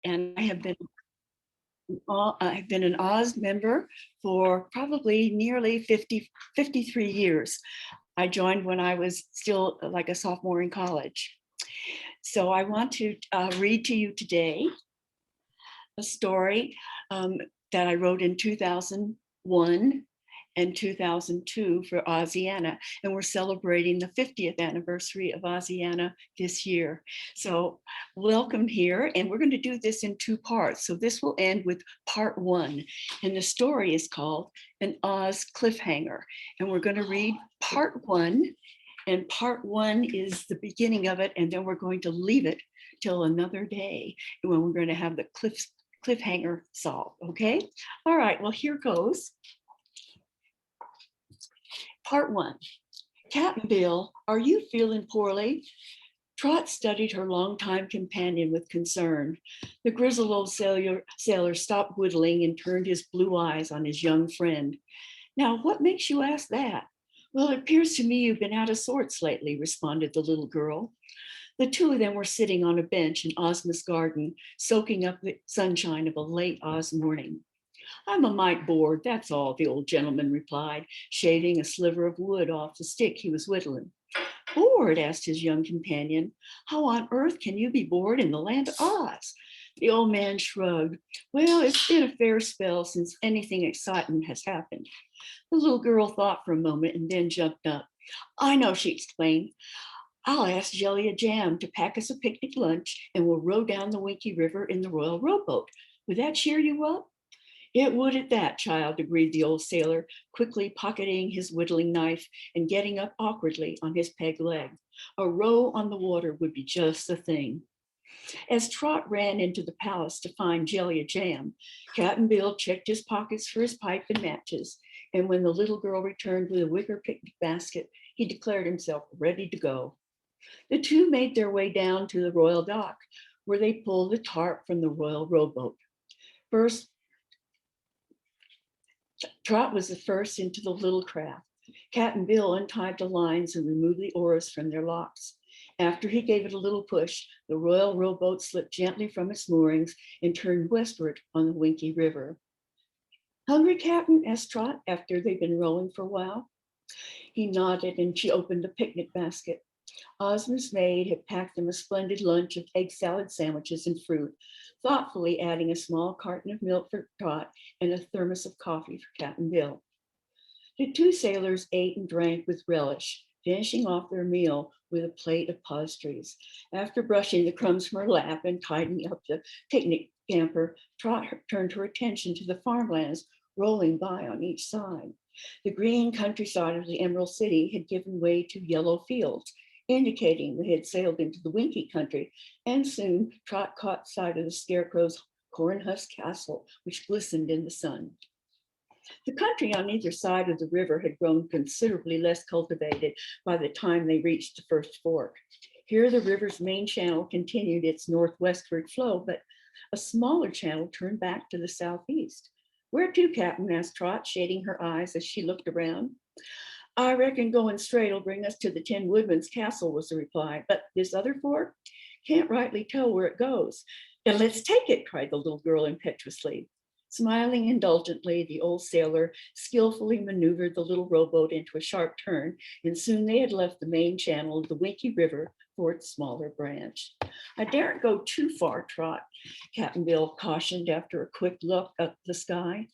and I've been an Oz member for probably nearly 53 years. I joined when I was still like a sophomore in college. So I want to read to you today a story that I wrote in 2001 and 2002 for Oziana, and we're celebrating the 50th anniversary of Oziana this year. So welcome here, and we're going to do this in two parts. So this will end with part one, and the story is called An Oz Cliffhanger, and we're going to read part one, and part one is the beginning of it, and then we're going to leave it till another day when we're going to have the cliffhanger solved, okay? All right, well, here goes. Part one. Captain Bill, are you feeling poorly? Trot studied her longtime companion with concern. The grizzled old sailor stopped whittling and turned his blue eyes on his young friend. Now, what makes you ask that? Well, it appears to me you've been out of sorts lately, responded the little girl. The two of them were sitting on a bench in Ozma's garden, soaking up the sunshine of a late Oz morning. I'm a mite bored, that's all, the old gentleman replied, shaving a sliver of wood off the stick he was whittling. Bored? Asked his young companion. How on earth can you be bored in the land of Oz? The old man shrugged. Well, it's been a fair spell since anything exciting has happened. The little girl thought for a moment and then jumped up. I know, she exclaimed. I'll ask Jellia Jam to pack us a picnic lunch and we'll row down the Winky River in the royal rowboat. Would that cheer you up? It would at that, child, agreed the old sailor, quickly pocketing his whittling knife and getting up awkwardly on his peg leg. A row on the water would be just the thing. As Trot ran into the palace to find Jellia Jam, Captain Bill checked his pockets for his pipe and matches, and when the little girl returned with a wicker picnic basket, he declared himself ready to go. The two made their way down to the royal dock, where they pulled the tarp from the royal rowboat. First, Trot was the first into the little craft. Captain Bill untied the lines and removed the oars from their locks. After he gave it a little push, the royal rowboat slipped gently from its moorings and turned westward on the Winky River. Hungry, Captain? Asked Trot after they'd been rowing for a while. He nodded and she opened the picnic basket. Ozma's maid had packed them a splendid lunch of egg salad sandwiches and fruit, thoughtfully adding a small carton of milk for Trot and a thermos of coffee for Captain Bill. The two sailors ate and drank with relish, finishing off their meal with a plate of pastries. After brushing the crumbs from her lap and tidying up the picnic camper, Trot turned her attention to the farmlands rolling by on each side. The green countryside of the Emerald City had given way to yellow fields, indicating they had sailed into the Winky country, and soon Trot caught sight of the Scarecrow's corn husk castle, which glistened in the sun. The country on either side of the river had grown considerably less cultivated by the time they reached the first fork. Here, the river's main channel continued its northwestward flow, but a smaller channel turned back to the southeast. Where to, Captain? Asked Trot, shading her eyes as she looked around. I reckon going straight will bring us to the Tin Woodman's castle, was the reply. But this other fork? Can't rightly tell where it goes. Then let's take it, cried the little girl impetuously. Smiling indulgently, the old sailor skillfully maneuvered the little rowboat into a sharp turn, and soon they had left the main channel of the Winky River for its smaller branch. I daren't go too far, Trot, Captain Bill cautioned after a quick look up the sky.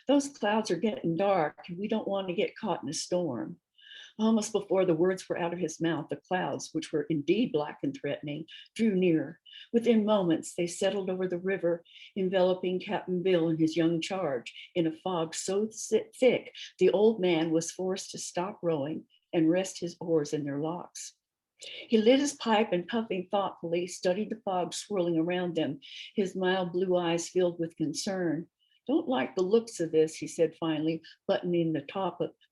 Those clouds are getting dark, and we don't want to get caught in a storm. Almost before the words were out of his mouth, the clouds, which were indeed black and threatening, drew near. Within moments, they settled over the river, enveloping Captain Bill and his young charge in a fog so thick the old man was forced to stop rowing and rest his oars in their locks. He lit his pipe and, puffing thoughtfully, studied the fog swirling around them, his mild blue eyes filled with concern. Don't like the looks of this, he said finally, buttoning the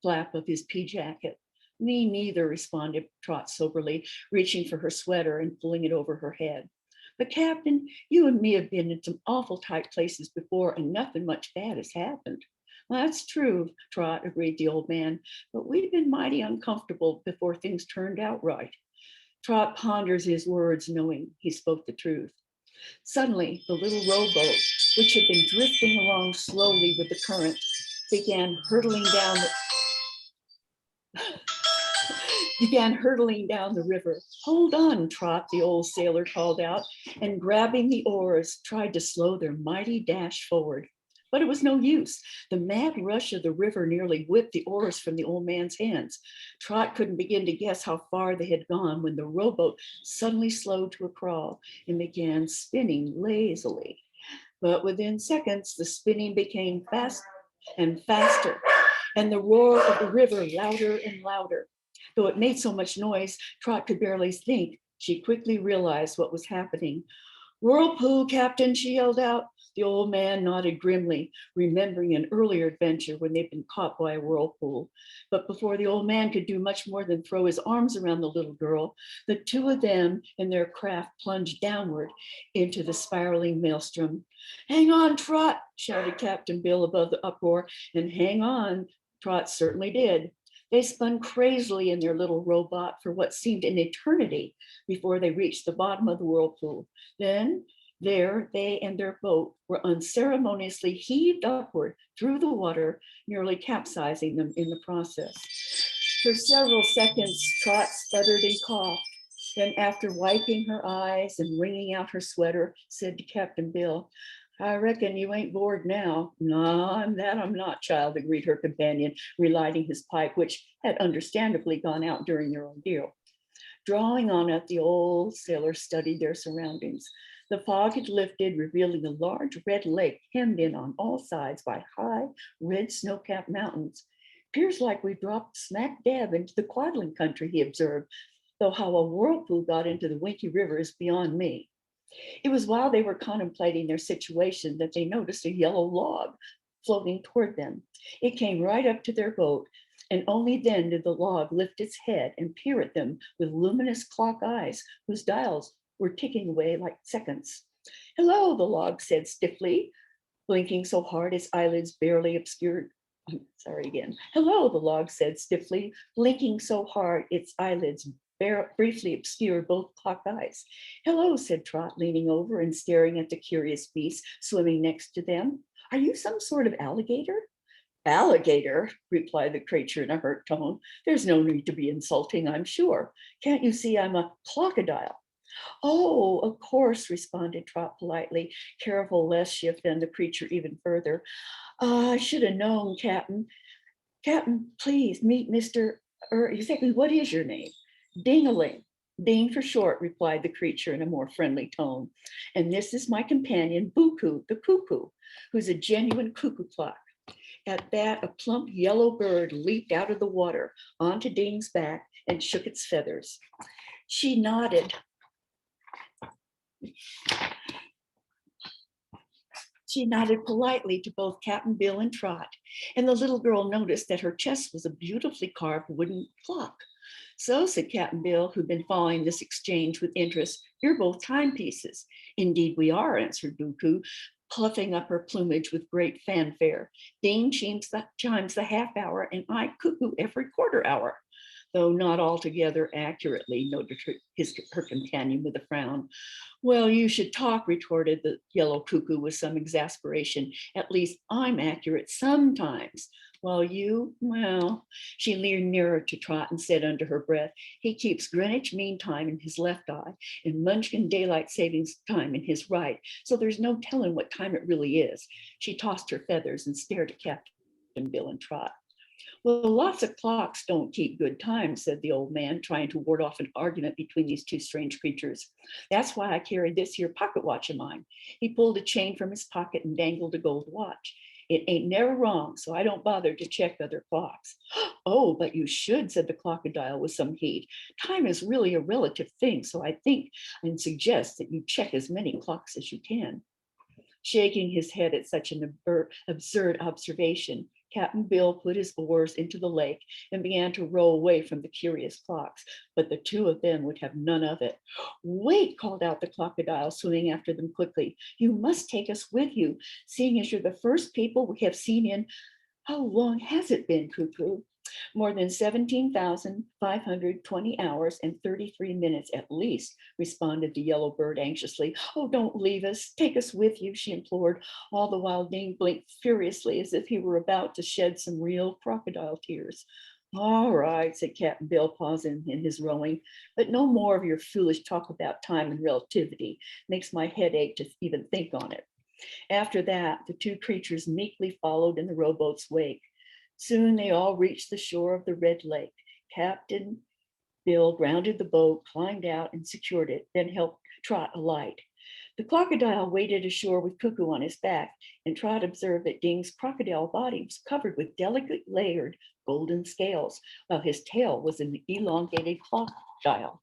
flap of his pea jacket. Me neither, responded Trot soberly, reaching for her sweater and pulling it over her head. But Captain, you and me have been in some awful tight places before and nothing much bad has happened. Well, that's true, Trot, agreed the old man, but we've been mighty uncomfortable before things turned out right. Trot ponders his words, knowing he spoke the truth. Suddenly, the little rowboat, which had been drifting along slowly with the current, began hurtling down the began hurtling down the river. Hold on, Trot, the old sailor called out, and grabbing the oars, tried to slow their mighty dash forward. But it was no use. The mad rush of the river nearly whipped the oars from the old man's hands. Trot couldn't begin to guess how far they had gone when the rowboat suddenly slowed to a crawl and began spinning lazily. But within seconds, the spinning became fast and faster, and the roar of the river louder and louder. Though it made so much noise, Trot could barely think. She quickly realized what was happening. Whirlpool, Captain, she yelled out. The old man nodded grimly, remembering an earlier adventure when they'd been caught by a whirlpool. But before the old man could do much more than throw his arms around the little girl, the two of them and their craft plunged downward into the spiraling maelstrom. Hang on, Trot, shouted Captain Bill above the uproar, and hang on, Trot certainly did. They spun crazily in their little rowboat for what seemed an eternity before they reached the bottom of the whirlpool. Then, there, they and their boat were unceremoniously heaved upward through the water, nearly capsizing them in the process. For several seconds, Trot stuttered and coughed. Then, after wiping her eyes and wringing out her sweater, said to Captain Bill, I reckon you ain't bored now. No, I'm not, child, agreed her companion, relighting his pipe, which had understandably gone out during their ordeal. Drawing on it, the old sailor studied their surroundings. The fog had lifted, revealing a large red lake hemmed in on all sides by high, red snow-capped mountains. Appears like we dropped smack dab into the Quadling country, he observed, though how a whirlpool got into the Winky River is beyond me. It was while they were contemplating their situation that they noticed a yellow log floating toward them. It came right up to their boat, and only then did the log lift its head and peer at them with luminous clock eyes whose dials were ticking away like seconds. Hello, the log said stiffly, blinking so hard its eyelids barely obscured. Sorry again. Hello, the log said stiffly, blinking so hard its eyelids briefly obscured both clock eyes. Hello, said Trot, leaning over and staring at the curious beast swimming next to them. Are you some sort of alligator? Alligator, replied the creature in a hurt tone. There's no need to be insulting, I'm sure. Can't you see I'm a crocodile? Oh, of course, responded Trot politely, careful lest she offend the creature even further. I should have known, Captain. Captain, please meet Mr. Exactly, what is your name? Ding-a-ling. Ding for short, replied the creature in a more friendly tone. And this is my companion, Buku, the cuckoo, who's a genuine cuckoo clock. At that, a plump yellow bird leaped out of the water onto Ding's back and shook its feathers. She nodded. She nodded politely to both Captain Bill and Trot, and the little girl noticed that her chest was a beautifully carved wooden clock. So, said Captain Bill, who'd been following this exchange with interest, you're both timepieces. Indeed we are, answered Buku, puffing up her plumage with great fanfare. Ding chimes the half hour, and I cuckoo every quarter hour. Though not altogether accurately, noted her companion with a frown. Well, you should talk, retorted the yellow cuckoo with some exasperation. At least I'm accurate sometimes. While you, well, she leaned nearer to Trot and said under her breath, he keeps Greenwich Mean Time in his left eye and Munchkin Daylight Savings Time in his right, so there's no telling what time it really is. She tossed her feathers and stared at Captain Bill and Trot. Well, lots of clocks don't keep good time, said the old man, trying to ward off an argument between these two strange creatures. That's why I carry this here pocket watch of mine. He pulled a chain from his pocket and dangled a gold watch. It ain't never wrong, so I don't bother to check other clocks. Oh, but you should, said the crocodile with some heat. Time is really a relative thing, so I think and suggest that you check as many clocks as you can. Shaking his head at such an absurd observation, Captain Bill put his oars into the lake and began to row away from the curious clocks, but the two of them would have none of it. Wait, called out the crocodile, swimming after them quickly. You must take us with you, seeing as you're the first people we have seen in, how long has it been, Cuckoo? More than 17,520 hours and 33 minutes at least, responded the yellow bird anxiously. Oh, don't leave us. Take us with you, she implored, all the while Ding blinked furiously as if he were about to shed some real crocodile tears. All right, said Captain Bill, pausing in his rowing, but no more of your foolish talk about time and relativity. Makes my head ache to even think on it. After that, the two creatures meekly followed in the rowboat's wake. Soon they all reached the shore of the Red Lake. Captain Bill grounded the boat, climbed out, and secured it, then helped Trot alight. The crocodile waded ashore with Cuckoo on his back, and Trot observed that Ding's crocodile body was covered with delicate layered golden scales, while his tail was an elongated crocodile.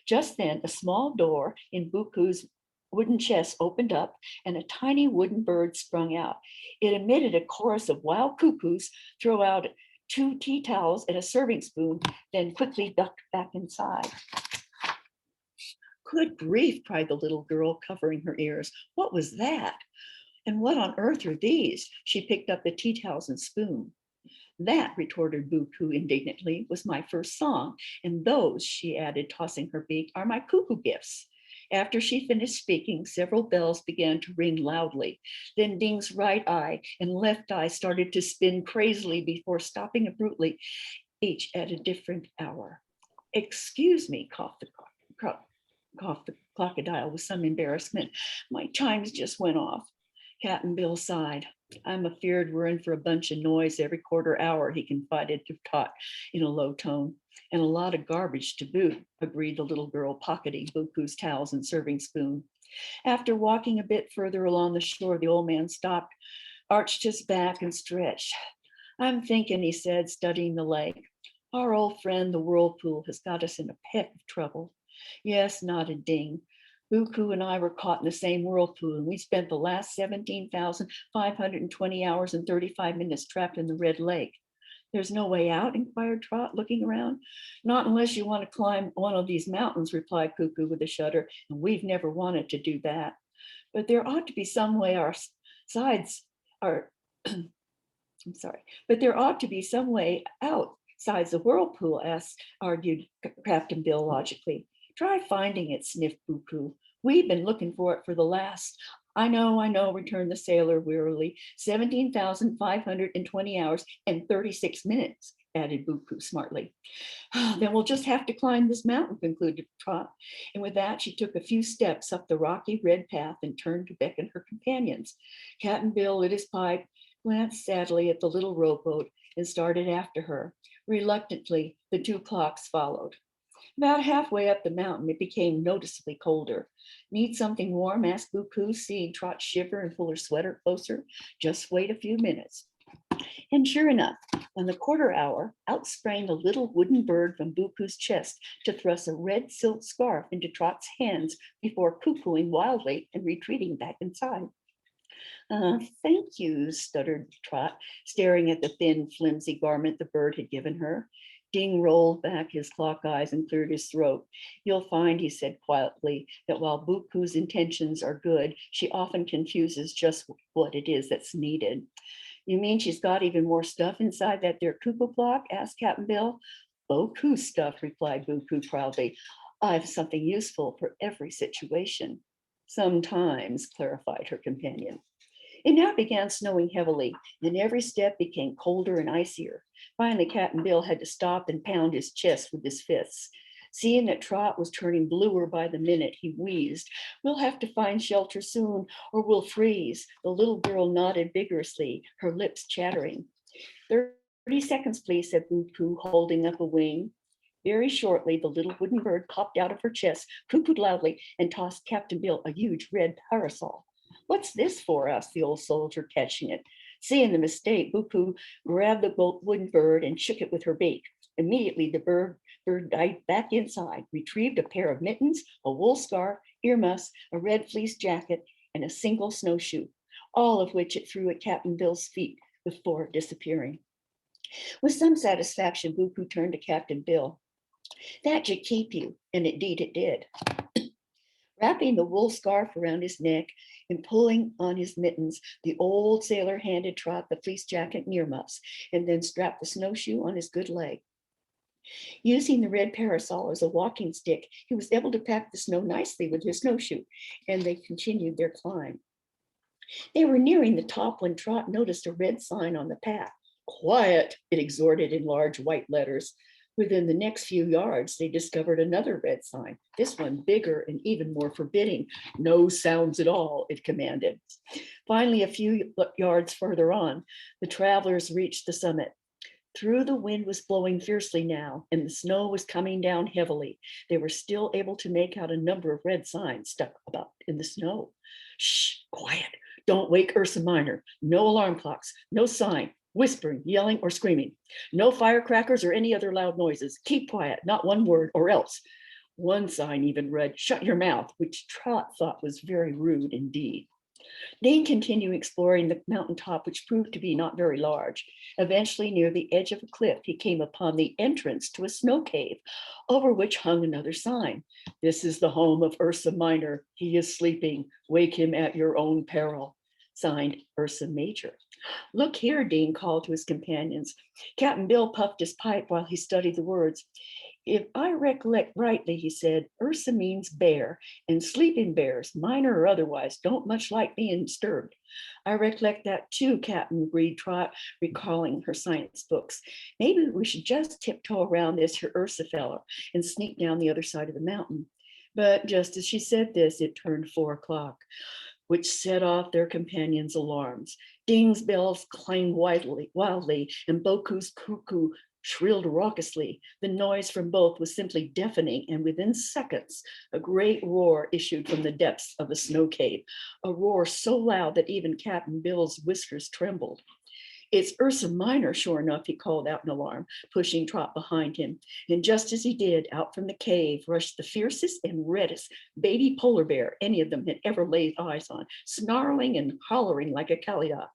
Just then, a small door in Buku's wooden chest opened up and a tiny wooden bird sprung out. It emitted a chorus of wild cuckoos, threw out 2 tea towels and a serving spoon, then quickly ducked back inside. Good grief, cried the little girl, covering her ears. What was that? And what on earth are these? She picked up the tea towels and spoon. That, retorted Buku indignantly, was my first song, and those, she added, tossing her beak, are my cuckoo gifts. After she finished speaking, several bells began to ring loudly. Then Ding's right eye and left eye started to spin crazily before stopping abruptly, each at a different hour. Excuse me, coughed the crocodile with some embarrassment. My chimes just went off. Captain Bill sighed. I'm afeared we're in for a bunch of noise every quarter hour, he confided to Tot in a low tone. And a lot of garbage to boot, agreed the little girl, pocketing Buku's towels and serving spoon. After walking a bit further along the shore, the old man stopped, arched his back, and stretched. I'm thinking, he said, studying the lake. Our old friend, the whirlpool, has got us in a peck of trouble. Yes, nodded Ding. Buku and I were caught in the same whirlpool, and we spent the last 17,520 hours and 35 minutes trapped in the Red Lake. There's no way out? Inquired Trot, looking around. Not unless you want to climb one of these mountains, replied Cuckoo with a shudder, and we've never wanted to do that. But there ought to be some way our sides are, I'm sorry, but there ought to be some way outside the whirlpool, argued Captain Bill logically. Try finding it, sniffed Buku. We've been looking for it for the last, I know, returned the sailor wearily. 17,520 hours and 36 minutes, added Buku smartly. Then we'll just have to climb this mountain, concluded Trot. And with that, she took a few steps up the rocky red path and turned to beckon her companions. Captain Bill lit his pipe, glanced sadly at the little rowboat, and started after her. Reluctantly, the 2 clocks followed. About halfway up the mountain, it became noticeably colder. Need something warm? Asked Buku, seeing Trot shiver and pull her sweater closer. Just wait a few minutes. And sure enough, on the quarter hour, out sprang a little wooden bird from Buku's chest to thrust a red silk scarf into Trot's hands before cuckooing wildly and retreating back inside. Thank you, stuttered Trot, staring at the thin, flimsy garment the bird had given her. Ding rolled back his clock eyes and cleared his throat. You'll find, he said quietly, that while Buku's intentions are good, she often confuses just what it is that's needed. You mean she's got even more stuff inside that there cuckoo clock? Asked Captain Bill. Boku stuff, replied Buku proudly. I've something useful for every situation. Sometimes, clarified her companion. It now began snowing heavily, and every step became colder and icier. Finally, Captain Bill had to stop and pound his chest with his fists. Seeing that Trot was turning bluer by the minute, he wheezed. We'll have to find shelter soon, or we'll freeze. The little girl nodded vigorously, her lips chattering. 30 seconds, please, said Buku, holding up a wing. Very shortly, the little wooden bird popped out of her chest, cuckooed loudly, and tossed Captain Bill a huge red parasol. What's this for? Asked the old soldier, catching it. Seeing the mistake, Buku grabbed the wooden bird and shook it with her beak. Immediately, the bird dived back inside, retrieved a pair of mittens, a wool scarf, earmuffs, a red fleece jacket, and a single snowshoe, all of which it threw at Captain Bill's feet before disappearing. With some satisfaction, Buku turned to Captain Bill. That should keep you, and indeed it did. Wrapping the wool scarf around his neck and pulling on his mittens, the old sailor handed Trot the fleece jacket and earmuffs, and then strapped the snowshoe on his good leg. Using the red parasol as a walking stick, he was able to pack the snow nicely with his snowshoe, and they continued their climb. They were nearing the top when Trot noticed a red sign on the path. "Quiet," it exhorted in large white letters. Within the next few yards, they discovered another red sign, this one bigger and even more forbidding. "No sounds at all," it commanded. Finally, a few yards further on, the travelers reached the summit. Through the wind was blowing fiercely now, and the snow was coming down heavily. They were still able to make out a number of red signs stuck about in the snow. "Shh, quiet. Don't wake Ursa Minor. No alarm clocks, no sign, whispering, yelling, or screaming. No firecrackers or any other loud noises. Keep quiet, not one word, or else." One sign even read, "Shut your mouth," which Trot thought was very rude indeed. Dane continued exploring the mountaintop, which proved to be not very large. Eventually, near the edge of a cliff, he came upon the entrance to a snow cave, over which hung another sign. "This is the home of Ursa Minor. He is sleeping. Wake him at your own peril." Signed, Ursa Major. "Look here," Dean called to his companions. Captain Bill puffed his pipe while he studied the words. "If I recollect rightly," he said, "Ursa means bear, and sleeping bears, minor or otherwise, don't much like being disturbed." "I recollect that too," Captain agreed, Trot, recalling her science books. "Maybe we should just tiptoe around this here Ursa fella and sneak down the other side of the mountain." But just as she said this, it turned 4 o'clock, which set off their companions' alarms. Ding's bells clanged wildly, and Boku's cuckoo shrilled raucously. The noise from both was simply deafening, and within seconds, a great roar issued from the depths of the snow cave, a roar so loud that even Captain Bill's whiskers trembled. "It's Ursa Minor, sure enough," he called out in alarm, pushing Trot behind him. And just as he did, out from the cave rushed the fiercest and reddest baby polar bear any of them had ever laid eyes on, snarling and hollering like a calliope.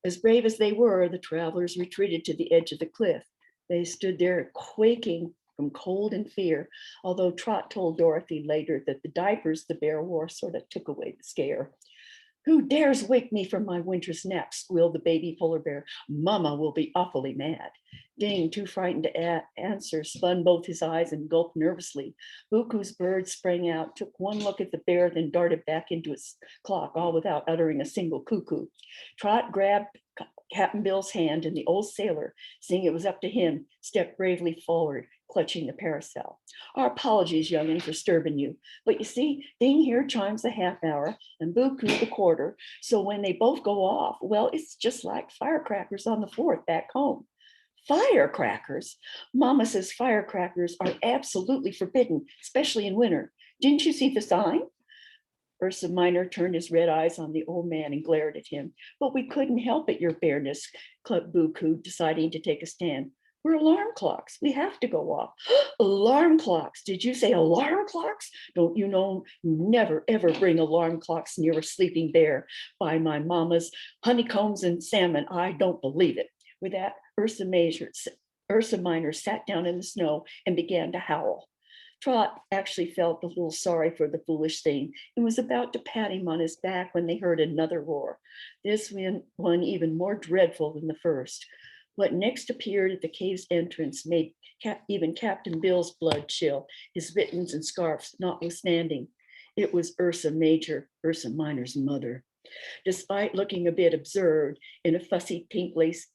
As brave as they were, the travelers retreated to the edge of the cliff. They stood there quaking from cold and fear, although Trot told Dorothy later that the diapers the bear wore sort of took away the scare. "Who dares wake me from my winter's nap?" squealed the baby polar bear. "Mama will be awfully mad." Ding, too frightened to answer, spun both his eyes and gulped nervously. Buku's bird sprang out, took one look at the bear, then darted back into its clock, all without uttering a single cuckoo. Trot grabbed Captain Bill's hand, and the old sailor, seeing it was up to him, stepped bravely forward, clutching the parasol. "Our apologies, young'un, for disturbing you. But you see, Ding here chimes the half hour and Buku the quarter. So when they both go off, well, it's just like firecrackers on the 4th back home." "Firecrackers? Mama says firecrackers are absolutely forbidden, especially in winter. Didn't you see the sign?" Ursa Minor turned his red eyes on the old man and glared at him. "But we couldn't help it, your bareness," clucked Buku, deciding to take a stand. "We're alarm clocks. We have to go off." "Alarm clocks? Did you say alarm clocks? Don't you know you never ever bring alarm clocks near a sleeping bear? By my mama's honeycombs and salmon, I don't believe it." With that, Ursa Minor sat down in the snow and began to howl. Trot actually felt a little sorry for the foolish thing and was about to pat him on his back when they heard another roar, this one even more dreadful than the first. What next appeared at the cave's entrance made even Captain Bill's blood chill, his mittens and scarves notwithstanding. It was Ursa Major, Ursa Minor's mother. Despite looking a bit absurd in a fussy pink lace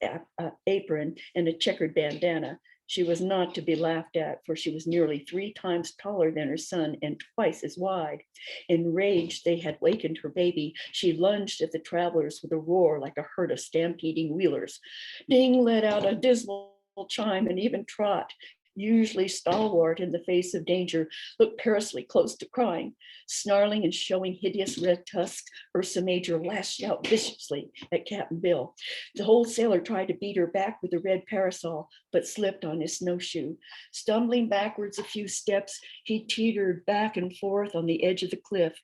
apron and a checkered bandana, she was not to be laughed at, for she was nearly 3 times taller than her son and twice as wide. Enraged they had wakened her baby, she lunged at the travelers with a roar like a herd of stampeding wheelers. Ding let out a dismal chime, and even Trot, usually stalwart in the face of danger, looked perilously close to crying. Snarling and showing hideous red tusks, Ursa Major lashed out viciously at Captain Bill. The old sailor tried to beat her back with the red parasol, but slipped on his snowshoe. Stumbling backwards a few steps, he teetered back and forth on the edge of the cliff,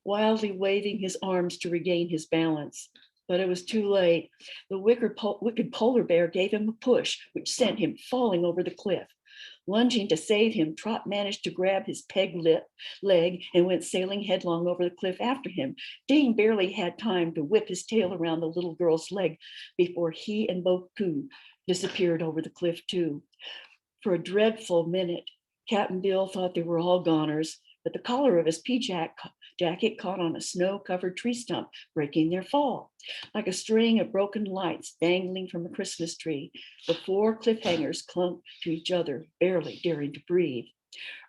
wildly waving his arms to regain his balance. But it was too late. The wicked polar bear gave him a push, which sent him falling over the cliff. Lunging to save him, Trot managed to grab his leg and went sailing headlong over the cliff after him. Dane barely had time to whip his tail around the little girl's leg before he and Boku disappeared over the cliff too. For a dreadful minute, Captain Bill thought they were all goners, but the collar of his pea jacket caught on a snow-covered tree stump, breaking their fall. Like a string of broken lights dangling from a Christmas tree, the 4 cliffhangers clung to each other, barely daring to breathe.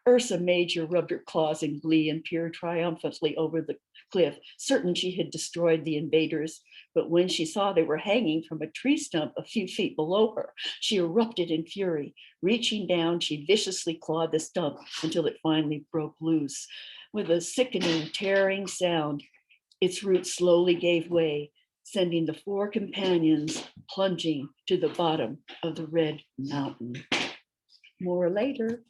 Ursa Major rubbed her claws in glee and peered triumphantly over the cliff, certain she had destroyed the invaders. But when she saw they were hanging from a tree stump a few feet below her, she erupted in fury. Reaching down, she viciously clawed the stump until it finally broke loose. With a sickening, tearing sound, its roots slowly gave way, sending the 4 companions plunging to the bottom of the Red Mountain. More later.